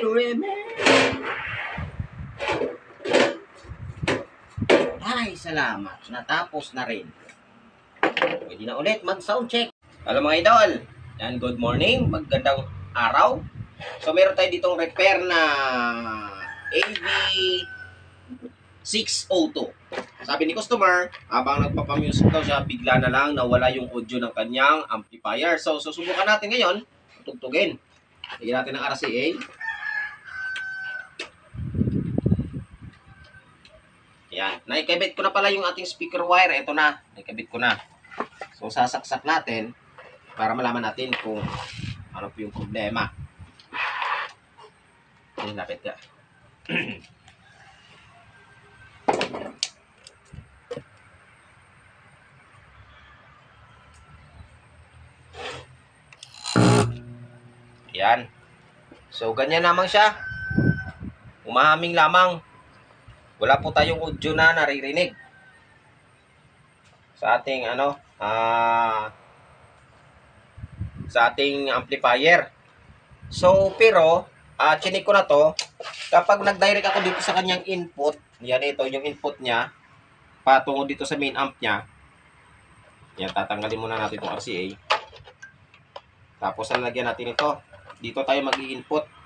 remain. Ay, salamat. Natapos na rin. Pwede na ulit mag-sound check. Hello mga idol. Yan, good morning. Magandang araw. So, meron tayo ditong repair na AV602. Sabi ni customer, habang nagpapamusic daw siya, bigla na lang nawala yung audio ng kanyang amplifier. So, susubukan natin ngayon. Tugtugin. Lagyan natin ng RCA. Yan. Naikabit ko na pala yung ating speaker wire. Ito na. Naikabit ko na. So, sasaksak natin para malaman natin kung ano po yung problema. Yan, lapit ka. Yan. So, ganyan lamang siya. Umahaming lamang. Wala po tayong audio na naririnig sa ating sa ating amplifier. So, pero chinik ko na to. Kapag nag-direct ako dito sa kanyang input, yan ito yung input niya patungo dito sa main amp niya. Yan, tatanggalin muna natin itong RCA. Tapos lalagyan natin ito. Dito tayo mag-i-input.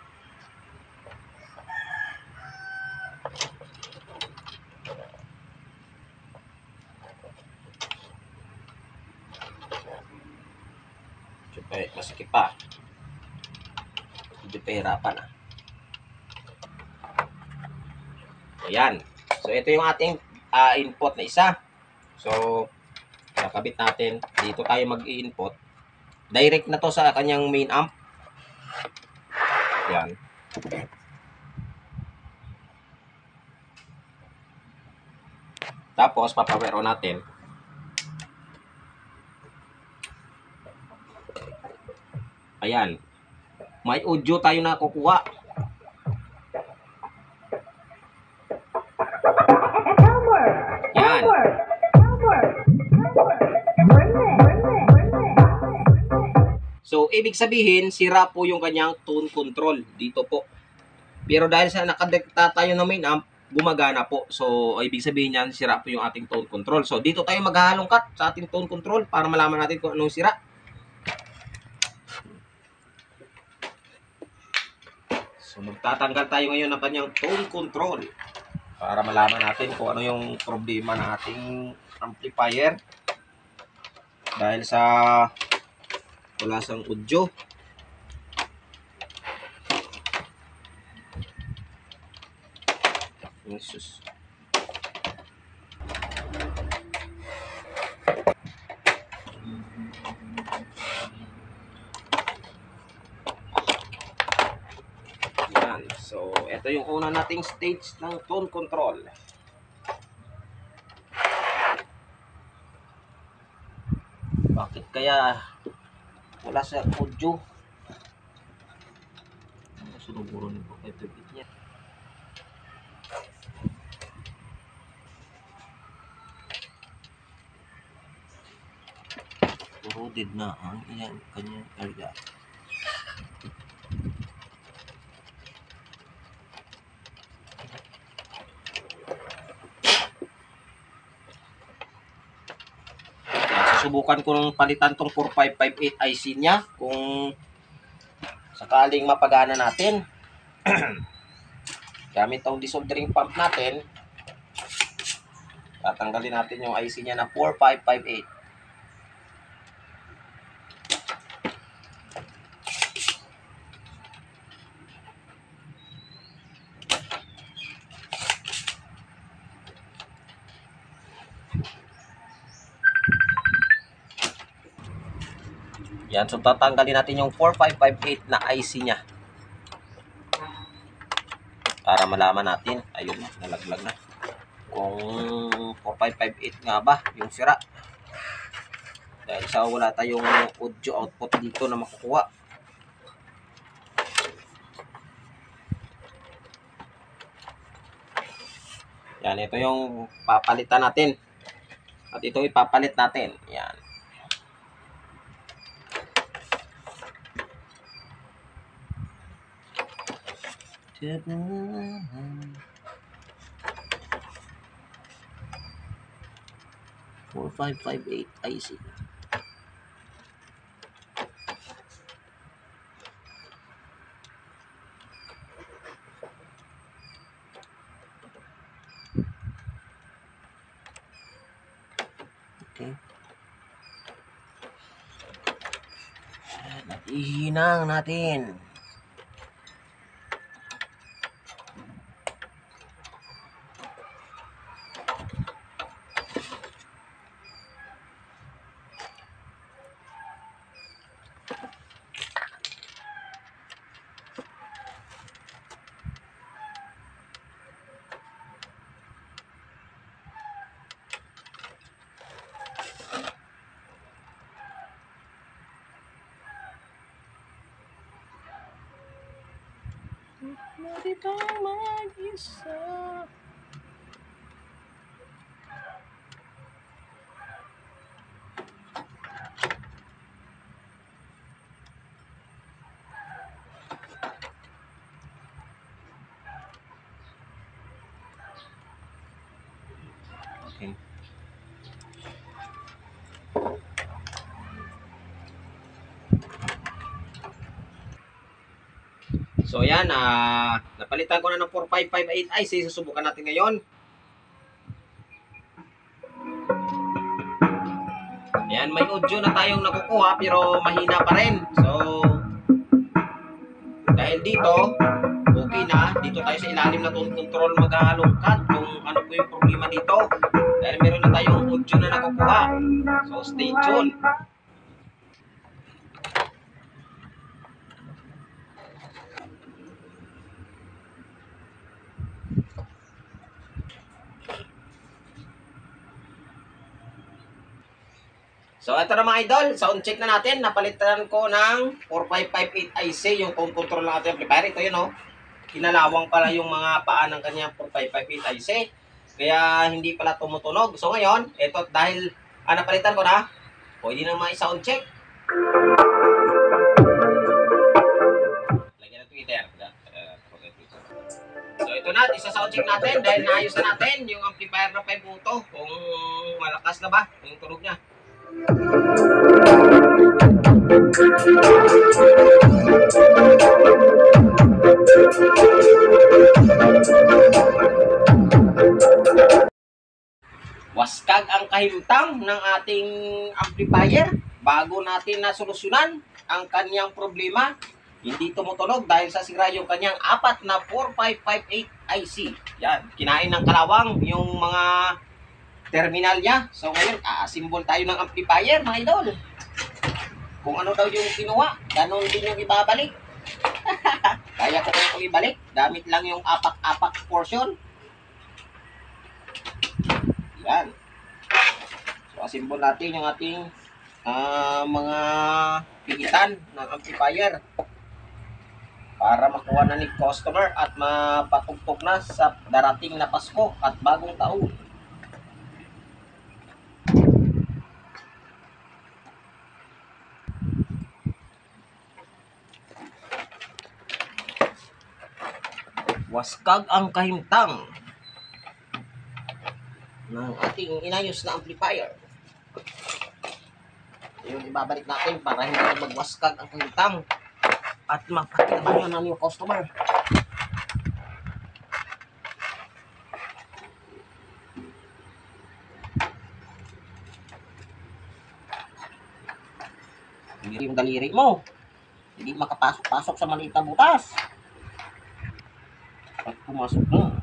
Ay, masikip pa. Hindi pa hirapan ah. Ayan. So, ito yung ating input na isa. So, nakabit natin. Dito tayo mag-i-input. Direct na to sa kanyang main amp. Ayan. Tapos, papawero natin. Ayan. May audio tayo na kukuha. Yan. So, ibig sabihin, sira po yung kanyang tone control. Dito po. Pero dahil sa nakadekta tayo ng main amp, gumagana po. So, ibig sabihin yan, sira po yung ating tone control. So, dito tayo maghahalongkat sa ating tone control para malaman natin kung anong sira. So, magtatanggal tayo ngayon ng kanyang tone control para malaman natin kung ano yung problema ng ating amplifier dahil sa wala sang audio. Jesus. So, ito yung una nating stage ng tone control. Bakit kaya wala sa audio? Sunuguro nito. Ito niya. Corroded na ang iyang kanyang area. Subukan ko nung palitan tong 4558 IC niya kung sakaling mapagana natin. Gamit tong desoldering pump natin, tatanggalin natin yung IC niya na 4558. Yan, so tatanggalin natin yung 4558 na IC niya. Para malaman natin, ayun, nalaglag na. Kung 4558 nga ba yung sira. Dahil sa wala tayong audio output dito na makukuha. Yan, ito yung papalitan natin. At ito ipapalit natin. Yan. 4558 IC. Okay. Ihinang natin. Matibang mag-isa. Okay. So yan, napalitan ko na ng 4558 IC. Susubukan natin ngayon. Ayan, may audio na tayong nakukuha pero mahina pa rin. So, dahil dito, okay na. Dito tayo sa ilalim na control maghahalongkat kung ano po yung problema dito. Dahil meron na tayong audio na nakukuha. So, stay tuned. So, ito na mga idol. Sound check na natin. Napalitan ko ng 4558 IC yung control ng ating amplifier. Ito yun, oh. Kinalawang pala yung mga paa ng kanyang 4558 IC. Kaya hindi pala tumutunog. So, ngayon, ito dahil napalitan ko na, pwede na mga sound check. Lagyan ng Twitter. So, ito na. Isa-sound check natin dahil naayos na natin yung amplifier na 5 auto. Kung malakas na ba yung tunog niya. Waskag ang kahimtang ng ating amplifier bago natin nasolusyonan ang kanyang problema. Hindi tumutunog dahil sa sira yung kanyang apat na 4558 IC. Yan, kinain ng kalawang yung mga terminal niya. So ngayon, symbol tayo ng amplifier, mga idol. Kung ano daw yung kinuha, ganun din yung ibabalik. Kaya ko kung ibalik, gamit lang yung apak-apak portion. Yan. So, symbol natin yung ating mga pigitan ng amplifier para makuha na ni customer at mapatugtog na sa darating na Pasko at bagong taon. Waskag ang kahimtang ng ating inayos na amplifier. Yung ibabalik natin para hindi magwaskag ang kahimtang at mapakinabangan ng yung customer. Hindi yung daliri mo. Hindi makapasok-pasok sa maliit na butas. At pumasok na.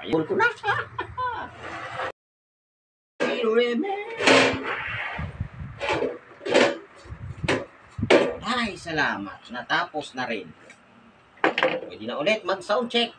Ayun ko na. Ay, salamat. Natapos na rin. Pwede na ulit mag-sound check.